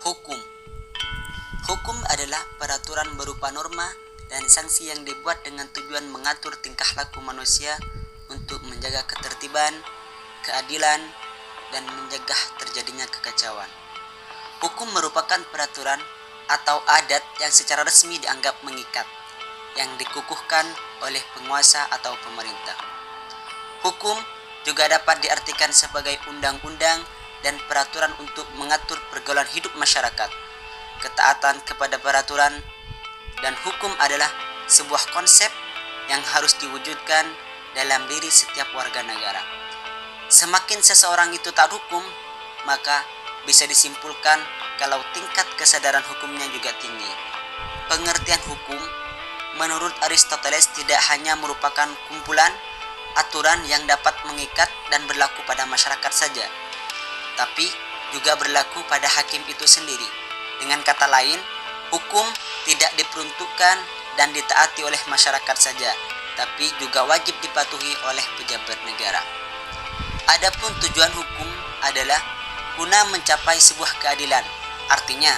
Hukum. Hukum adalah peraturan berupa norma dan sanksi yang dibuat dengan tujuan mengatur tingkah laku manusia untuk menjaga ketertiban, keadilan, dan mencegah terjadinya kekacauan. Hukum merupakan peraturan atau adat yang secara resmi dianggap mengikat, yang dikukuhkan oleh penguasa atau pemerintah. Hukum juga dapat diartikan sebagai undang-undang dan peraturan untuk mengatur pergaulan hidup masyarakat. Ketaatan kepada peraturan dan hukum adalah sebuah konsep yang harus diwujudkan dalam diri setiap warga negara. Semakin seseorang itu taat hukum, maka bisa disimpulkan kalau tingkat kesadaran hukumnya juga tinggi. Pengertian hukum menurut Aristoteles tidak hanya merupakan kumpulan aturan yang dapat mengikat dan berlaku pada masyarakat saja, tapi juga berlaku pada hakim itu sendiri. Dengan kata lain, hukum tidak diperuntukkan dan ditaati oleh masyarakat saja, tapi juga wajib dipatuhi oleh pejabat negara. Adapun tujuan hukum adalah guna mencapai sebuah keadilan, artinya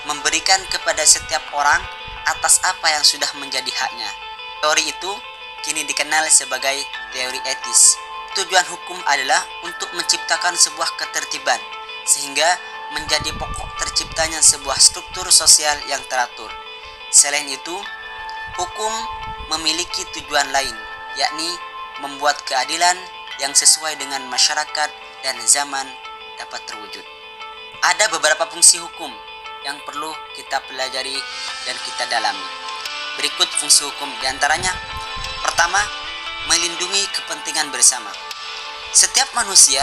memberikan kepada setiap orang atas apa yang sudah menjadi haknya. Teori itu kini dikenal sebagai teori etis. Tujuan hukum adalah untuk menciptakan sebuah ketertiban, sehingga menjadi pokok terciptanya sebuah struktur sosial yang teratur. Selain itu, hukum memiliki tujuan lain, yakni membuat keadilan yang sesuai dengan masyarakat dan zaman dapat terwujud. Ada beberapa fungsi hukum yang perlu kita pelajari dan kita dalami. Berikut fungsi hukum diantaranya. Pertama, melindungi kepentingan bersama. Setiap manusia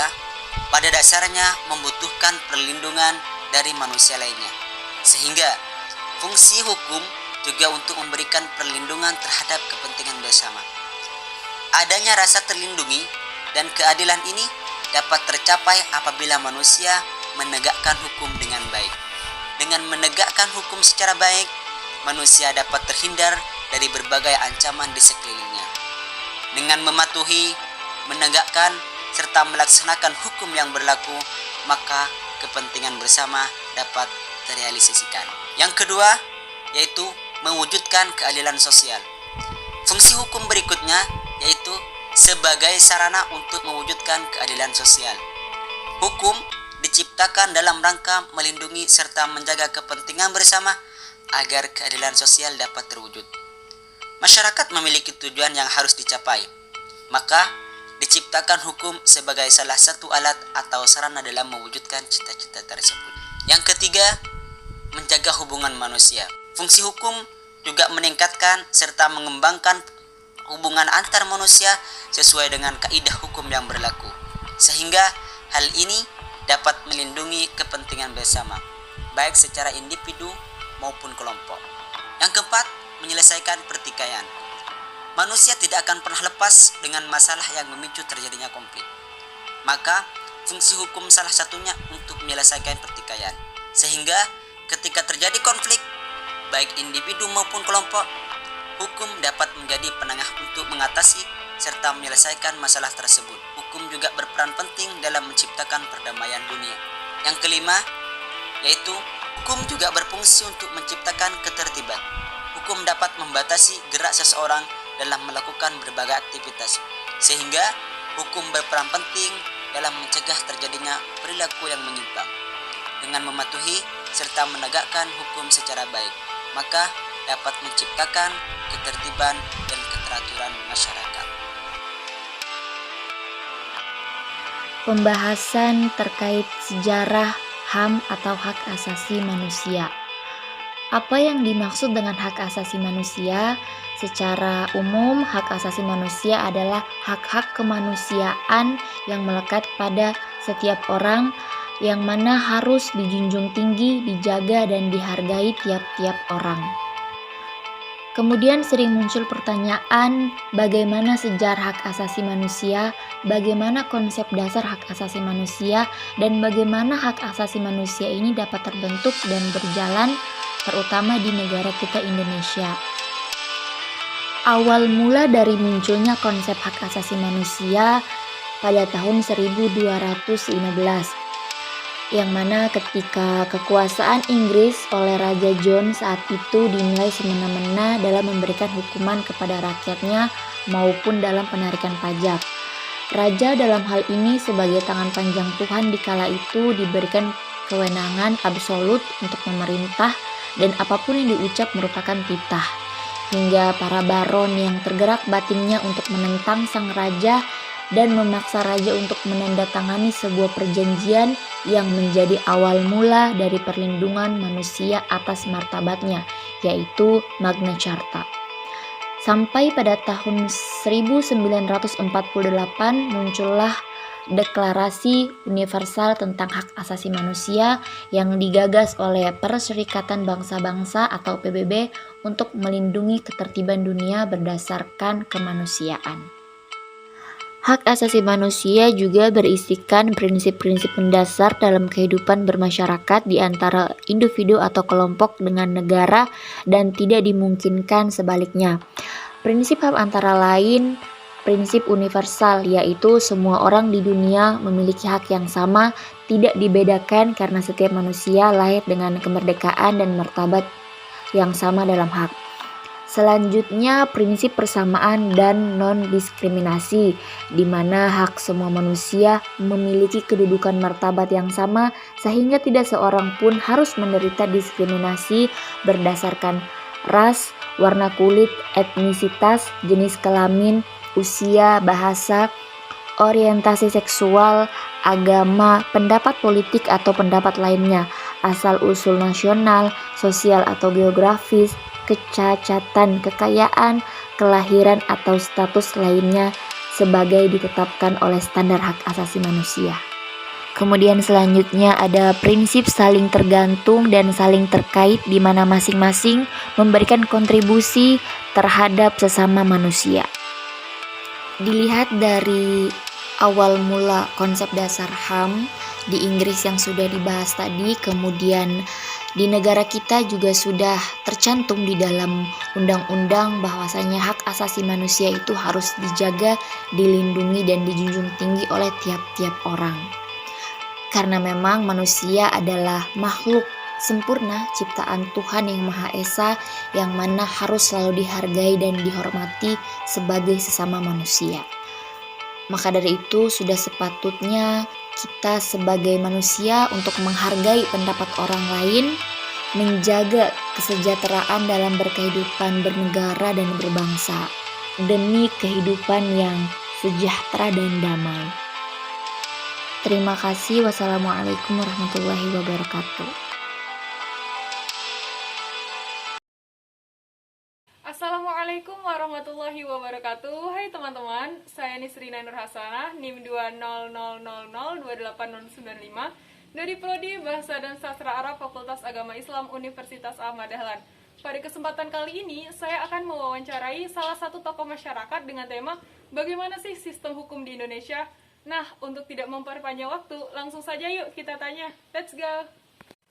pada dasarnya membutuhkan perlindungan dari manusia lainnya, sehingga fungsi hukum juga untuk memberikan perlindungan terhadap kepentingan bersama. Adanya rasa terlindungi dan keadilan ini dapat tercapai apabila manusia menegakkan hukum dengan baik. Dengan menegakkan hukum secara baik, manusia dapat terhindar dari berbagai ancaman di sekelilingnya. Dengan mematuhi, menegakkan, serta melaksanakan hukum yang berlaku, maka kepentingan bersama dapat terrealisasikan. Yang kedua, yaitu mewujudkan keadilan sosial. Fungsi hukum berikutnya yaitu sebagai sarana untuk mewujudkan keadilan sosial. Hukum diciptakan dalam rangka melindungi serta menjaga kepentingan bersama agar keadilan sosial dapat terwujud. Masyarakat memiliki tujuan yang harus dicapai, maka diciptakan hukum sebagai salah satu alat atau sarana dalam mewujudkan cita-cita tersebut. Yang ketiga, menjaga hubungan manusia. Fungsi hukum juga meningkatkan serta mengembangkan hubungan antar manusia sesuai dengan kaidah hukum yang berlaku, sehingga hal ini dapat melindungi kepentingan bersama, baik secara individu maupun kelompok. Yang keempat, menyelesaikan pertikaian. Manusia tidak akan pernah lepas dengan masalah yang memicu terjadinya konflik. Maka, fungsi hukum salah satunya untuk menyelesaikan pertikaian. Sehingga, ketika terjadi konflik, baik individu maupun kelompok, hukum dapat menjadi penengah untuk mengatasi serta menyelesaikan masalah tersebut. Hukum juga berperan penting dalam menciptakan perdamaian dunia. Yang kelima, yaitu hukum juga berfungsi untuk menciptakan ketertiban. Hukum dapat membatasi gerak seseorang dalam melakukan berbagai aktivitas, sehingga hukum berperan penting dalam mencegah terjadinya perilaku yang menyimpang. Dengan mematuhi serta menegakkan hukum secara baik, maka dapat menciptakan ketertiban dan keteraturan masyarakat. Pembahasan terkait sejarah HAM atau hak asasi manusia. Apa yang dimaksud dengan hak asasi manusia? Secara umum, hak asasi manusia adalah hak-hak kemanusiaan yang melekat pada setiap orang, yang mana harus dijunjung tinggi, dijaga, dan dihargai tiap-tiap orang. Kemudian sering muncul pertanyaan, bagaimana sejarah hak asasi manusia, bagaimana konsep dasar hak asasi manusia, dan bagaimana hak asasi manusia ini dapat terbentuk dan berjalan, terutama di negara kita Indonesia. Awal mula dari munculnya konsep hak asasi manusia pada tahun 1215. yang mana ketika kekuasaan Inggris oleh Raja John saat itu dinilai semena-mena dalam memberikan hukuman kepada rakyatnya maupun dalam penarikan pajak. Raja dalam hal ini sebagai tangan panjang Tuhan di kala itu diberikan kewenangan absolut untuk memerintah dan apapun yang diucap merupakan titah. Hingga para baron yang tergerak batinnya untuk menentang sang raja dan memaksa raja untuk menandatangani sebuah perjanjian yang menjadi awal mula dari perlindungan manusia atas martabatnya, yaitu Magna Carta. Sampai pada tahun 1948 muncullah Deklarasi Universal tentang Hak Asasi Manusia yang digagas oleh Perserikatan Bangsa-Bangsa atau PBB untuk melindungi ketertiban dunia berdasarkan kemanusiaan. Hak asasi manusia juga berisikan prinsip-prinsip mendasar dalam kehidupan bermasyarakat di antara individu atau kelompok dengan negara dan tidak dimungkinkan sebaliknya. Prinsip hak antara lain prinsip universal, yaitu semua orang di dunia memiliki hak yang sama, tidak dibedakan karena setiap manusia lahir dengan kemerdekaan dan martabat yang sama dalam hak. Selanjutnya, prinsip persamaan dan non-diskriminasi, di mana hak semua manusia memiliki kedudukan martabat yang sama sehingga tidak seorang pun harus menderita diskriminasi berdasarkan ras, warna kulit, etnisitas, jenis kelamin, usia, bahasa, orientasi seksual, agama, pendapat politik atau pendapat lainnya, asal-usul nasional, sosial atau geografis, kecacatan, kekayaan, kelahiran atau status lainnya sebagai ditetapkan oleh standar hak asasi manusia. Kemudian selanjutnya ada prinsip saling tergantung dan saling terkait di mana masing-masing memberikan kontribusi terhadap sesama manusia. Dilihat dari awal mula konsep dasar HAM di Inggris yang sudah dibahas tadi, kemudian di negara kita juga sudah tercantum di dalam undang-undang bahwasanya hak asasi manusia itu harus dijaga, dilindungi dan dijunjung tinggi oleh tiap-tiap orang. Karena memang manusia adalah makhluk sempurna ciptaan Tuhan yang Maha Esa yang mana harus selalu dihargai dan dihormati sebagai sesama manusia. Maka dari itu sudah sepatutnya kita sebagai manusia untuk menghargai pendapat orang lain, menjaga kesejahteraan dalam berkehidupan bernegara dan berbangsa demi kehidupan yang sejahtera dan damai. Terima kasih. Wassalamualaikum warahmatullahi wabarakatuh. Assalamualaikum warahmatullahi wabarakatuh. Hai teman-teman, saya Nisrina Nur Hasanah, NIM 200002895 dari Prodi Bahasa dan Sastra Arab Fakultas Agama Islam Universitas Ahmad Dahlan. Pada kesempatan kali ini, saya akan mewawancarai salah satu tokoh masyarakat dengan tema bagaimana sih sistem hukum di Indonesia. Nah, untuk tidak memperpanjang waktu, langsung saja yuk kita tanya. Let's go!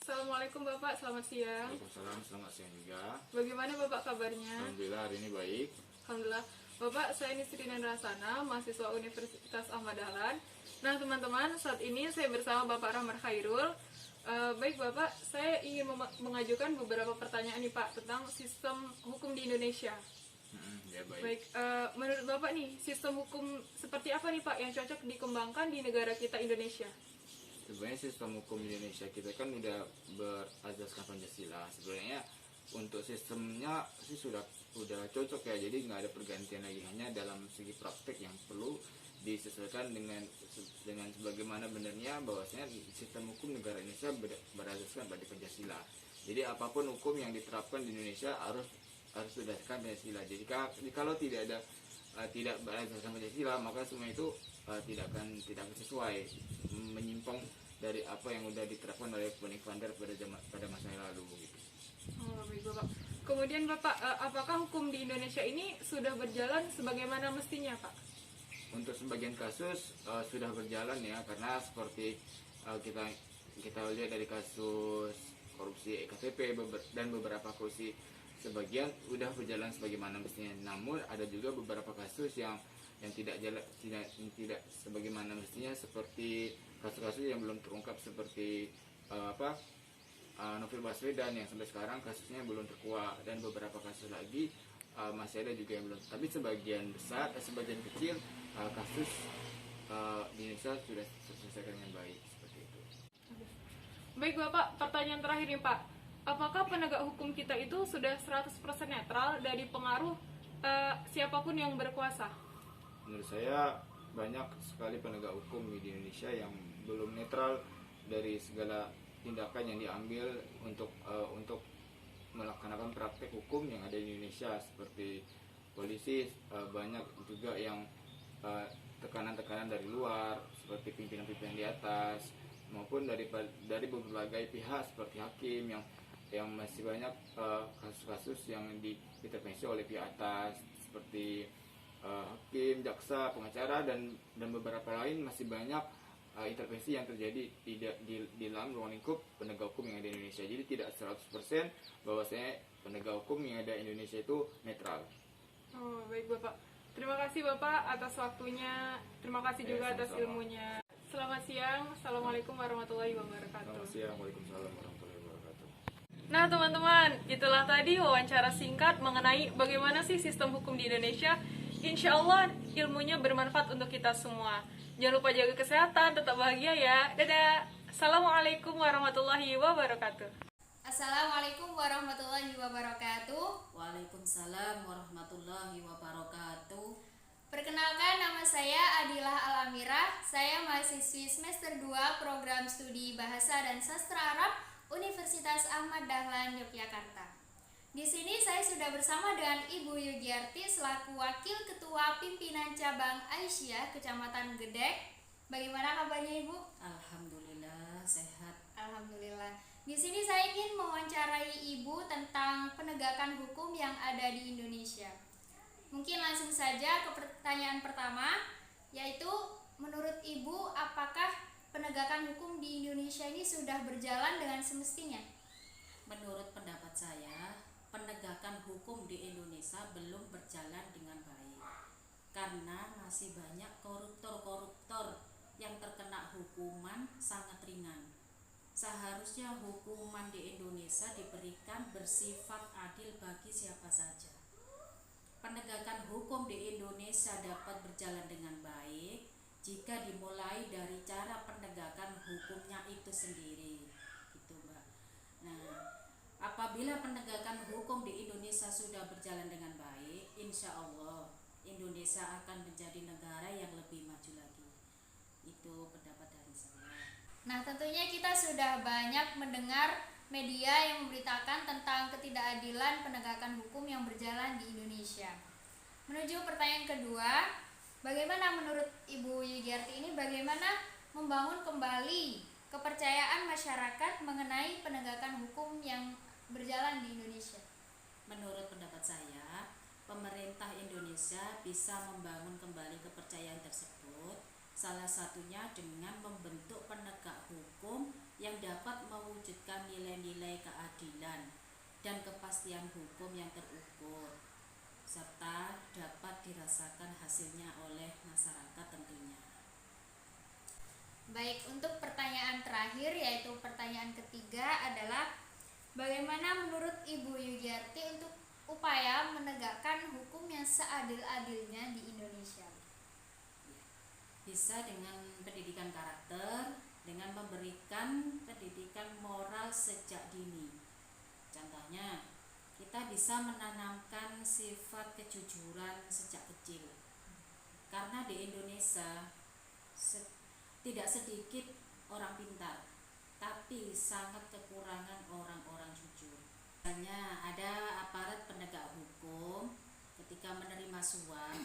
Assalamualaikum Bapak, selamat siang. Waalaikumsalam, selamat siang juga. Bagaimana Bapak kabarnya? Alhamdulillah hari ini baik. Alhamdulillah. Bapak, saya Nisrina Rasana, mahasiswa Universitas Ahmad Dahlan. Nah teman-teman, saat ini saya bersama Bapak Rahmat Khairul. Baik Bapak, saya ingin mengajukan beberapa pertanyaan nih Pak tentang sistem hukum di Indonesia. Ya baik. Baik, menurut Bapak nih, sistem hukum seperti apa nih Pak yang cocok dikembangkan di negara kita Indonesia? Sebenarnya sistem hukum Indonesia kita kan udah berasaskan Pancasila. Sebenarnya untuk sistemnya sih sudah cocok ya. Jadi nggak ada pergantian lagi, hanya dalam segi praktek yang perlu disesuaikan dengan sebagaimana benarnya bahwasanya sistem hukum negara Indonesia berasaskan pada Pancasila. Jadi apapun hukum yang diterapkan di Indonesia harus berdasarkan Pancasila. Jadi kalau tidak berasaskan Pancasila, maka semua itu tidak akan sesuai, menyimpang dari apa yang sudah diterapkan oleh Poniek Vander pada masa yang lalu gitu. Oh, baik Bapak. Kemudian Bapak, apakah hukum di Indonesia ini sudah berjalan sebagaimana mestinya Pak? Untuk sebagian kasus sudah berjalan ya, karena seperti kita lihat dari kasus korupsi EKTP dan beberapa korupsi, sebagian sudah berjalan sebagaimana mestinya. Namun ada juga beberapa kasus yang yang tidak sebagaimana mestinya, seperti kasus-kasus yang belum terungkap seperti Novel Baswedan yang sampai sekarang kasusnya belum terkuak, dan beberapa kasus lagi masih ada juga yang belum. Tapi sebagian kecil kasus di Indonesia sudah terselesaikan dengan baik seperti itu. Baik Bapak, pertanyaan terakhir nih Pak. Apakah penegak hukum kita itu sudah 100% netral dari pengaruh siapapun yang berkuasa? Menurut saya banyak sekali penegak hukum di Indonesia yang belum netral dari segala tindakan yang diambil untuk melaksanakan praktek hukum yang ada di Indonesia, seperti polisi. Banyak juga yang tekanan-tekanan dari luar, seperti pimpinan-pimpinan di atas, maupun dari berbagai pihak seperti hakim yang masih banyak kasus-kasus yang diintervensi oleh pihak atas, seperti hakim, jaksa, pengacara, dan beberapa lain. Masih banyak intervensi yang terjadi di dalam ruang lingkup penegak hukum yang ada di Indonesia. Jadi tidak 100% bahwasanya penegak hukum yang ada di Indonesia itu netral. Oh, baik Bapak. Terima kasih Bapak atas waktunya. Terima kasih juga atas sama-sama. ilmunya. Selamat siang. Assalamualaikum warahmatullahi wabarakatuh. Selamat siang. Waalaikumsalam warahmatullahi wabarakatuh. Nah teman-teman, itulah tadi wawancara singkat mengenai bagaimana sih sistem hukum di Indonesia. Insya Allah ilmunya bermanfaat untuk kita semua. Jangan lupa jaga kesehatan, tetap bahagia ya. Dadah. Assalamualaikum warahmatullahi wabarakatuh. Assalamualaikum warahmatullahi wabarakatuh. Waalaikumsalam warahmatullahi wabarakatuh. Perkenalkan, nama saya Adilah Alamira. Saya mahasiswi semester 2 program studi Bahasa dan Sastra Arab Universitas Ahmad Dahlan Yogyakarta. Di sini saya sudah bersama dengan Ibu Yugiarti selaku Wakil Ketua Pimpinan Cabang Aisyah Kecamatan Gedek. Bagaimana kabarnya Ibu? Alhamdulillah sehat. Alhamdulillah. Di sini saya ingin mewawancarai Ibu tentang penegakan hukum yang ada di Indonesia. Mungkin langsung saja ke pertanyaan pertama, yaitu menurut Ibu apakah penegakan hukum di Indonesia ini sudah berjalan dengan semestinya? Menurut pendapat saya, penegakan hukum di Indonesia belum berjalan dengan baik karena masih banyak koruptor-koruptor yang terkena hukuman sangat ringan. Seharusnya hukuman di Indonesia diberikan bersifat adil bagi siapa saja. Penegakan hukum di Indonesia dapat berjalan dengan baik jika dimulai dari cara penegakan hukumnya itu sendiri, gitu Mbak. Nah, apabila penegakan hukum di Indonesia sudah berjalan dengan baik, insya Allah Indonesia akan menjadi negara yang lebih maju lagi. Itu pendapat dari saya. Nah, tentunya kita sudah banyak mendengar media yang memberitakan tentang ketidakadilan penegakan hukum yang berjalan di Indonesia. Menuju pertanyaan kedua, bagaimana menurut Ibu Yugiarti ini bagaimana membangun kembali kepercayaan masyarakat mengenai penegakan hukum yang berjalan di Indonesia? Menurut pendapat saya, pemerintah Indonesia bisa membangun kembali kepercayaan tersebut, salah satunya dengan membentuk penegak hukum yang dapat mewujudkan nilai-nilai keadilan dan kepastian hukum yang terukur, serta dapat dirasakan hasilnya oleh masyarakat tentunya. Baik, untuk pertanyaan terakhir yaitu pertanyaan ketiga adalah bagaimana menurut Ibu Yugiarti untuk upaya menegakkan hukum yang seadil-adilnya di Indonesia? Bisa dengan pendidikan karakter, dengan memberikan pendidikan moral sejak dini. Contohnya, kita bisa menanamkan sifat kejujuran sejak kecil. Karena di Indonesia tidak sedikit orang pintar, tapi sangat kekurangan orang-orang jujur. Misalnya ada aparat penegak hukum ketika menerima suap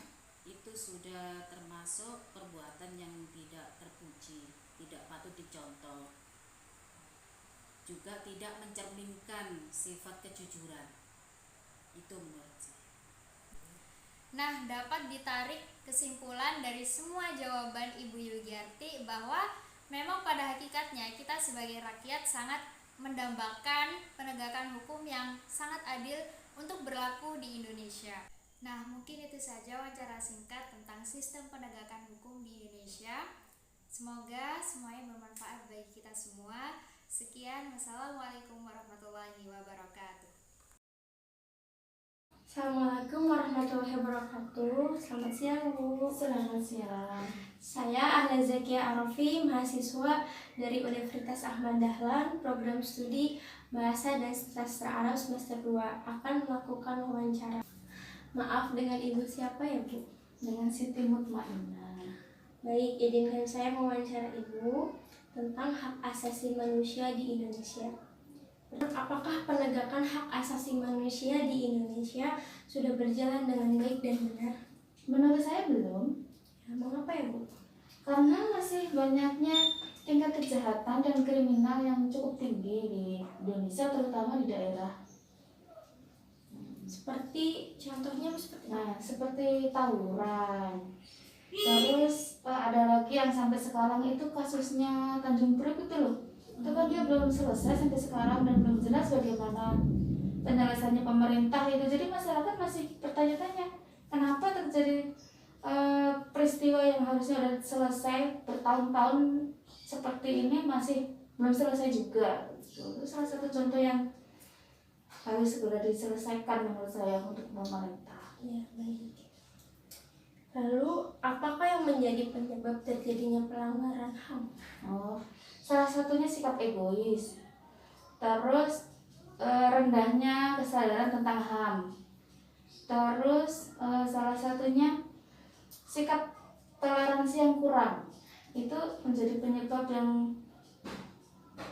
itu sudah termasuk perbuatan yang tidak terpuji, tidak patut dicontoh, juga tidak mencerminkan sifat kejujuran. Itu menurut saya. Nah, dapat ditarik kesimpulan dari semua jawaban Ibu Yugiarti bahwa memang pada hakikatnya kita sebagai rakyat sangat mendambakan penegakan hukum yang sangat adil untuk berlaku di Indonesia. Nah, mungkin itu saja wawancara singkat tentang sistem penegakan hukum di Indonesia. Semoga semuanya bermanfaat bagi kita semua. Sekian, wassalamualaikum warahmatullahi wabarakatuh. Assalamualaikum warahmatullahi wabarakatuh. Selamat siang, Bu. Selamat siang. Saya Ahla Zakia Arafi, mahasiswa dari Universitas Ahmad Dahlan, program studi Bahasa dan Sastra Arab semester 2, akan melakukan wawancara. Maaf, dengan Ibu siapa ya, Bu? Dengan Siti Mutmainnah. Baik, izinkan saya mewawancara Ibu tentang hak asasi manusia di Indonesia. Apakah penegakan hak asasi manusia di Indonesia sudah berjalan dengan baik dan benar? Menurut saya belum, Ya, mengapa ya, Bu? karena masih banyaknya tingkat kejahatan dan kriminal yang cukup tinggi di Indonesia, terutama di daerah. Seperti contohnya seperti Nah, seperti tawuran. Terus ada lagi yang sampai sekarang itu kasusnya Tanjung Priok itu loh. Itu kan dia belum selesai sampai sekarang dan belum jelas bagaimana penyelesaiannya pemerintah itu. Jadi masyarakat masih bertanya-tanya kenapa terjadi peristiwa yang harusnya sudah selesai bertahun-tahun seperti ini masih belum selesai juga. Itu salah satu contoh yang harus segera diselesaikan menurut saya untuk pemerintah. Ya, baik. Lalu, apakah yang menjadi penyebab terjadinya pelanggaran HAM? Salah satunya sikap egois, terus rendahnya kesadaran tentang HAM, terus salah satunya sikap toleransi yang kurang. Itu menjadi penyebab yang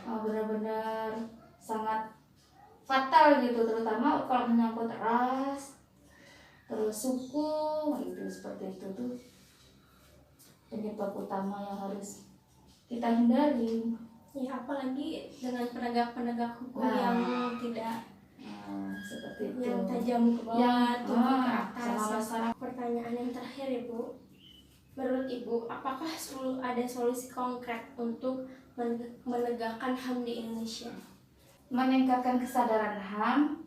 benar-benar sangat fatal gitu, terutama kalau menyangkut ras, terus suku, itu seperti itu tuh penyebab utama yang harus kita hindari. Ya, apalagi dengan penegak-penegak hukum Nah. yang tidak Seperti itu. yang tajam ke bawah, Yang, tumpul ke atas. sama masyarakat. Pertanyaan yang terakhir ya, Bu. Menurut Ibu, apakah ada solusi konkret untuk menegakkan HAM di Indonesia? Meningkatkan kesadaran HAM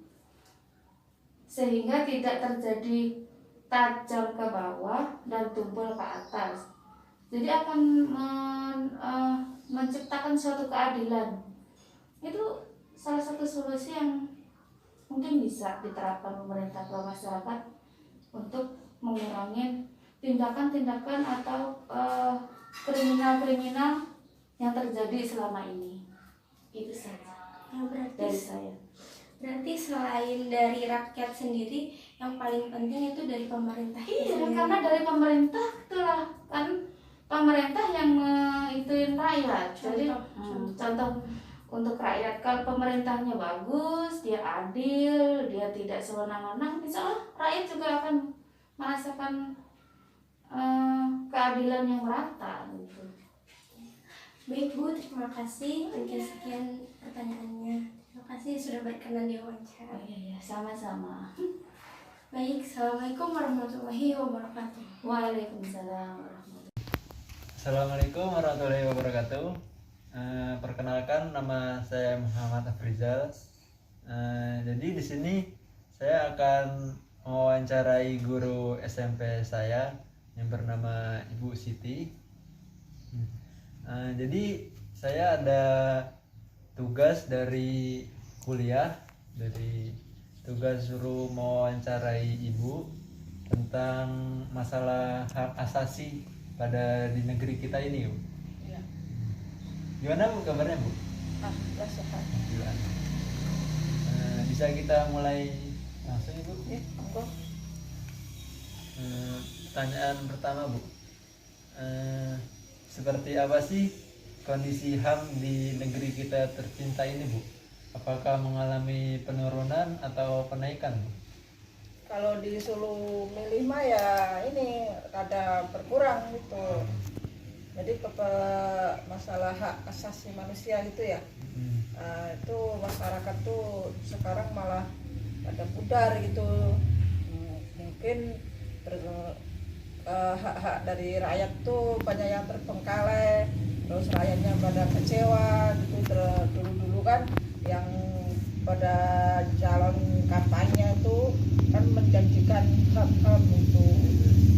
sehingga tidak terjadi tajam ke bawah dan tumpul ke atas. Jadi akan menciptakan suatu keadilan. Itu salah satu solusi yang mungkin bisa diterapkan pemerintah ke masyarakat untuk mengurangi tindakan-tindakan atau kriminal-kriminal yang terjadi selama ini. Itu saja Ya, dari saya. berarti selain dari rakyat sendiri, yang paling penting itu dari pemerintah. Iya, karena dari pemerintah itulah kan pemerintah yang ituin rakyat. Jadi contoh untuk rakyat, kalau pemerintahnya bagus, dia adil, dia tidak sewenang-wenang, insya Allah rakyat juga akan merasakan keadilan yang merata gitu. Baik, Bu, terima kasih. Mungkin sekian pertanyaannya. Terima kasih sudah berkenan di wawancara. Iya, sama-sama. Baik, Assalamualaikum warahmatullahi wabarakatuh. Waalaikumsalam warahmatullahi. Assalamualaikum warahmatullahi wabarakatuh. Perkenalkan, nama saya Muhammad Afrizal. Jadi di sini saya akan mewawancarai guru SMP saya yang bernama Ibu Siti. Jadi saya ada tugas dari kuliah, dari tugas suruh mewawancarai ibu tentang masalah hak asasi pada di negeri kita ini, Bu. Iya. Gimana Bu kabarnya, Bu? Ya sehat. Alhamdulillah. Bisa kita mulai langsung ya, Bu? Ya, monggo. Pertanyaan pertama, Bu. Seperti apa sih kondisi HAM di negeri kita tercinta ini, Bu? Apakah mengalami penurunan atau kenaikan, Bu? Kalau disuruh milih mah ya ini rada berkurang gitu. Jadi masalah hak asasi manusia gitu ya. Itu masyarakat tuh sekarang malah pada pudar gitu. Mungkin hak-hak dari rakyat tuh banyak yang terbengkalai, terus rakyatnya pada kecewa gitu. Dulu-dulu kan yang pada calon kampanye itu kan menjanjikan hak-hak itu,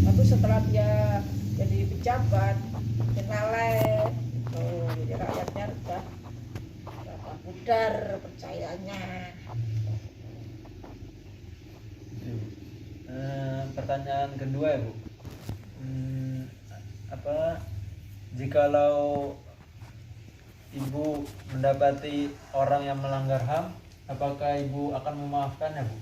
tapi setelah dia jadi pejabat kenale itu, jadi rakyatnya udah pudar percayanya. Pertanyaan kedua ya Bu, jikalau Ibu mendapati orang yang melanggar HAM, apakah Ibu akan memaafkan ya Bu?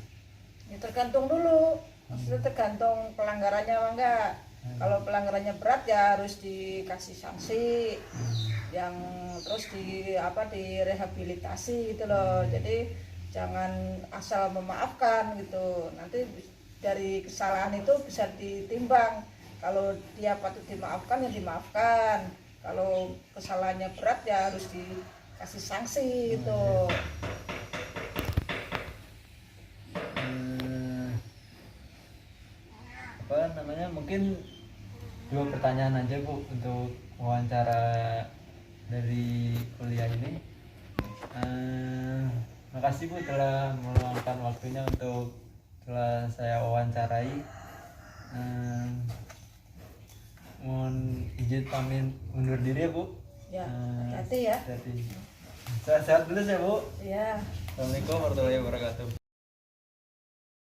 Ya tergantung dulu, maksudnya tergantung pelanggarannya apa enggak. Kalau pelanggarannya berat ya harus dikasih sanksi, yang terus direhabilitasi gitu loh. Jadi jangan asal memaafkan gitu. Nanti dari kesalahan itu bisa ditimbang. Kalau dia patut dimaafkan ya dimaafkan. Kalau kesalahannya berat ya harus dikasih sanksi gitu. Mungkin 2 pertanyaan aja Bu untuk wawancara dari kuliah ini. Makasih Bu telah meluangkan waktunya untuk telah saya wawancarai. Mohon izin pamit undur diri ya Bu. Ya, hati-hati ya. Sehat-sehat dulu ya Bu. Iya. Assalamualaikum warahmatullahi wabarakatuh.